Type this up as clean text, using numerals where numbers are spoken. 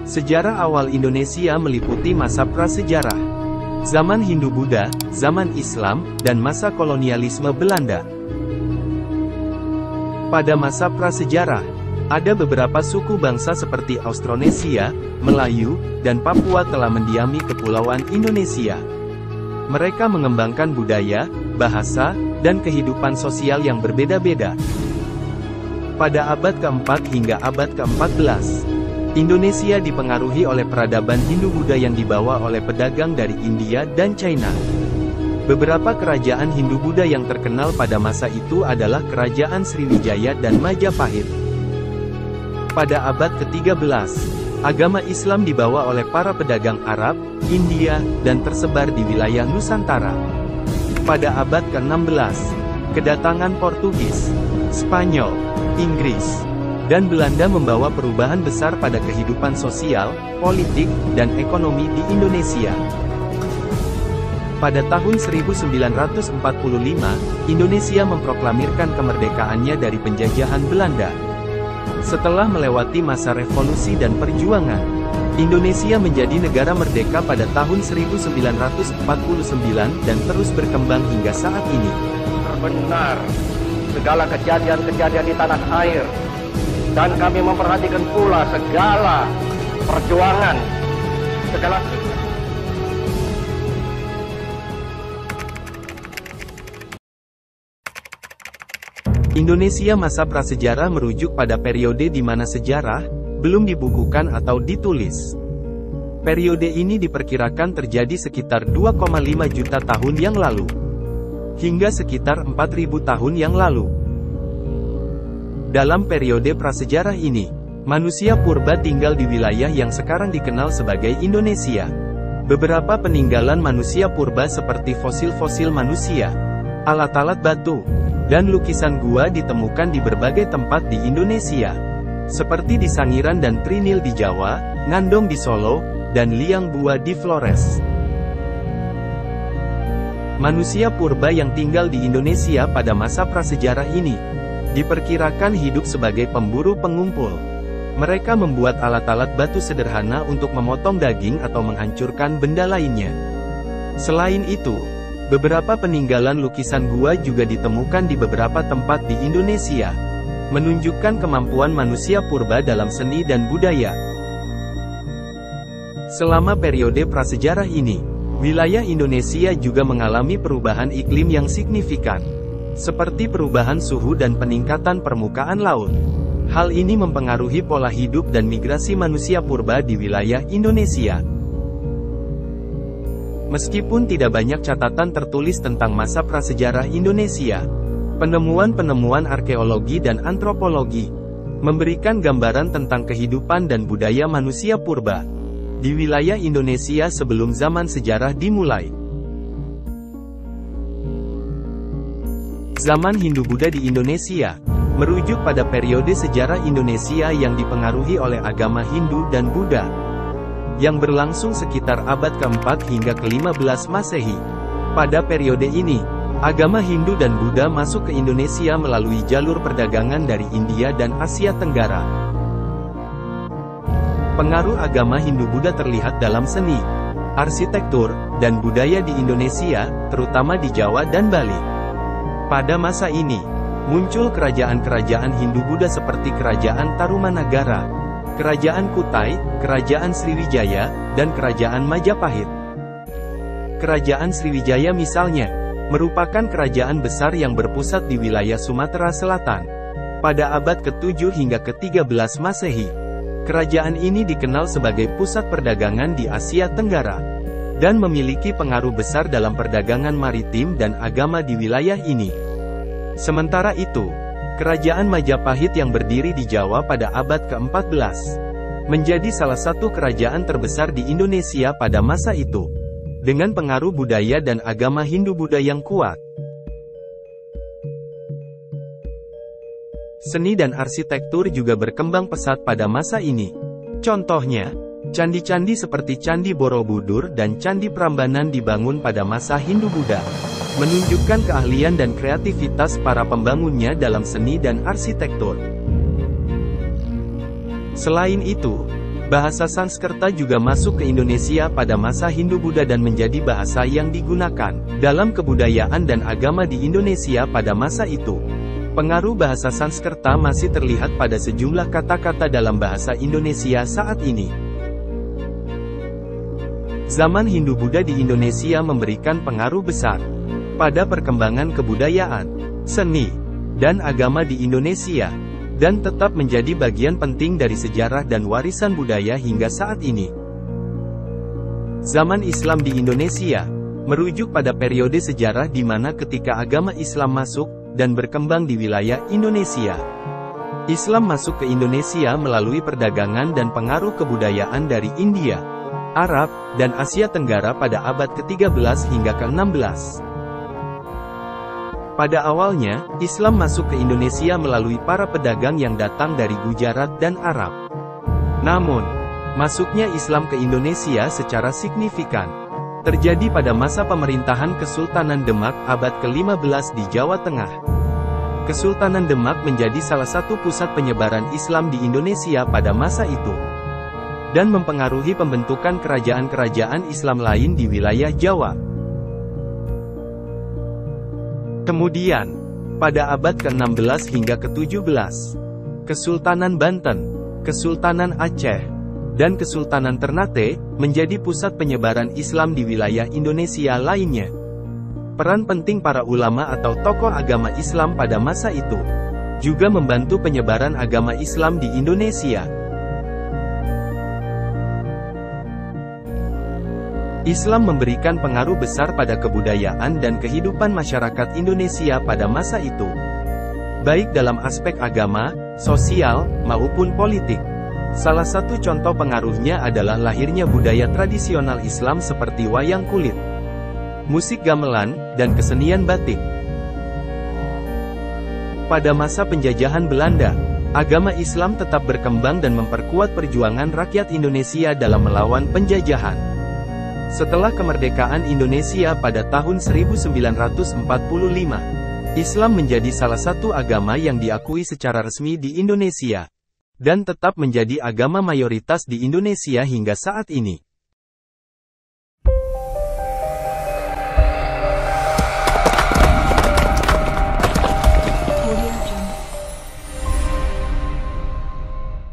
Sejarah awal Indonesia meliputi masa prasejarah, zaman Hindu-Buddha, zaman Islam, dan masa kolonialisme Belanda. Pada masa prasejarah, ada beberapa suku bangsa seperti Austronesia, Melayu, dan Papua telah mendiami kepulauan Indonesia. Mereka mengembangkan budaya, bahasa, dan kehidupan sosial yang berbeda-beda. Pada abad ke-4 hingga abad ke-14, Indonesia dipengaruhi oleh peradaban Hindu-Buddha yang dibawa oleh pedagang dari India dan China. Beberapa kerajaan Hindu-Buddha yang terkenal pada masa itu adalah Kerajaan Sriwijaya dan Majapahit. Pada abad ke-13, agama Islam dibawa oleh para pedagang Arab, India, dan tersebar di wilayah Nusantara. Pada abad ke-16, kedatangan Portugis, Spanyol, Inggris, dan Belanda membawa perubahan besar pada kehidupan sosial, politik, dan ekonomi di Indonesia. Pada tahun 1945, Indonesia memproklamirkan kemerdekaannya dari penjajahan Belanda. Setelah melewati masa revolusi dan perjuangan, Indonesia menjadi negara merdeka pada tahun 1949 dan terus berkembang hingga saat ini. Benar, segala kejadian-kejadian di tanah air, dan kami memperhatikan pula segala perjuangan, segala Indonesia masa prasejarah merujuk pada periode di mana sejarah belum dibukukan atau ditulis. Periode ini diperkirakan terjadi sekitar 2,5 juta tahun yang lalu, hingga sekitar 4.000 tahun yang lalu. Dalam periode prasejarah ini, manusia purba tinggal di wilayah yang sekarang dikenal sebagai Indonesia. Beberapa peninggalan manusia purba seperti fosil-fosil manusia, alat-alat batu, dan lukisan gua ditemukan di berbagai tempat di Indonesia, seperti di Sangiran dan Trinil di Jawa, Ngandong di Solo, dan Liang Bua di Flores. Manusia purba yang tinggal di Indonesia pada masa prasejarah ini diperkirakan hidup sebagai pemburu pengumpul. Mereka membuat alat-alat batu sederhana untuk memotong daging atau menghancurkan benda lainnya. Selain itu, beberapa peninggalan lukisan gua juga ditemukan di beberapa tempat di Indonesia, menunjukkan kemampuan manusia purba dalam seni dan budaya. Selama periode prasejarah ini, wilayah Indonesia juga mengalami perubahan iklim yang signifikan, seperti perubahan suhu dan peningkatan permukaan laut. Hal ini mempengaruhi pola hidup dan migrasi manusia purba di wilayah Indonesia. Meskipun tidak banyak catatan tertulis tentang masa prasejarah Indonesia, penemuan-penemuan arkeologi dan antropologi memberikan gambaran tentang kehidupan dan budaya manusia purba di wilayah Indonesia sebelum zaman sejarah dimulai. Zaman Hindu-Buddha di Indonesia merujuk pada periode sejarah Indonesia yang dipengaruhi oleh agama Hindu dan Buddha, yang berlangsung sekitar abad ke-4 hingga ke-15 Masehi. Pada periode ini, agama Hindu dan Buddha masuk ke Indonesia melalui jalur perdagangan dari India dan Asia Tenggara. Pengaruh agama Hindu-Buddha terlihat dalam seni, arsitektur, dan budaya di Indonesia, terutama di Jawa dan Bali. Pada masa ini, muncul kerajaan-kerajaan Hindu-Buddha seperti Kerajaan Tarumanagara, Kerajaan Kutai, Kerajaan Sriwijaya, dan Kerajaan Majapahit. Kerajaan Sriwijaya misalnya, merupakan kerajaan besar yang berpusat di wilayah Sumatera Selatan. Pada abad ke-7 hingga ke-13 Masehi, kerajaan ini dikenal sebagai pusat perdagangan di Asia Tenggara, dan memiliki pengaruh besar dalam perdagangan maritim dan agama di wilayah ini. Sementara itu, Kerajaan Majapahit yang berdiri di Jawa pada abad ke-14, menjadi salah satu kerajaan terbesar di Indonesia pada masa itu, dengan pengaruh budaya dan agama Hindu-Buddha yang kuat. Seni dan arsitektur juga berkembang pesat pada masa ini. Contohnya, candi-candi seperti Candi Borobudur dan Candi Prambanan dibangun pada masa Hindu-Buddha, menunjukkan keahlian dan kreativitas para pembangunnya dalam seni dan arsitektur. Selain itu, Bahasa Sanskerta juga masuk ke Indonesia pada masa Hindu-Buddha dan menjadi bahasa yang digunakan dalam kebudayaan dan agama di Indonesia pada masa itu. Pengaruh bahasa Sanskerta masih terlihat pada sejumlah kata-kata dalam bahasa Indonesia saat ini. Zaman Hindu-Buddha di Indonesia memberikan pengaruh besar pada perkembangan kebudayaan, seni, dan agama di Indonesia, dan tetap menjadi bagian penting dari sejarah dan warisan budaya hingga saat ini. Zaman Islam di Indonesia merujuk pada periode sejarah di mana ketika agama Islam masuk dan berkembang di wilayah Indonesia. Islam masuk ke Indonesia melalui perdagangan dan pengaruh kebudayaan dari India, Arab, dan Asia Tenggara pada abad ke-13 hingga ke-16. Pada awalnya, Islam masuk ke Indonesia melalui para pedagang yang datang dari Gujarat dan Arab. Namun, masuknya Islam ke Indonesia secara signifikan terjadi pada masa pemerintahan Kesultanan Demak abad ke-15 di Jawa Tengah. Kesultanan Demak menjadi salah satu pusat penyebaran Islam di Indonesia pada masa itu, dan mempengaruhi pembentukan kerajaan-kerajaan Islam lain di wilayah Jawa. Kemudian, pada abad ke-16 hingga ke-17, Kesultanan Banten, Kesultanan Aceh, dan Kesultanan Ternate menjadi pusat penyebaran Islam di wilayah Indonesia lainnya. Peran penting para ulama atau tokoh agama Islam pada masa itu juga membantu penyebaran agama Islam di Indonesia. Islam memberikan pengaruh besar pada kebudayaan dan kehidupan masyarakat Indonesia pada masa itu, baik dalam aspek agama, sosial, maupun politik. Salah satu contoh pengaruhnya adalah lahirnya budaya tradisional Islam seperti wayang kulit, musik gamelan, dan kesenian batik. Pada masa penjajahan Belanda, agama Islam tetap berkembang dan memperkuat perjuangan rakyat Indonesia dalam melawan penjajahan. Setelah kemerdekaan Indonesia pada tahun 1945, Islam menjadi salah satu agama yang diakui secara resmi di Indonesia, dan tetap menjadi agama mayoritas di Indonesia hingga saat ini.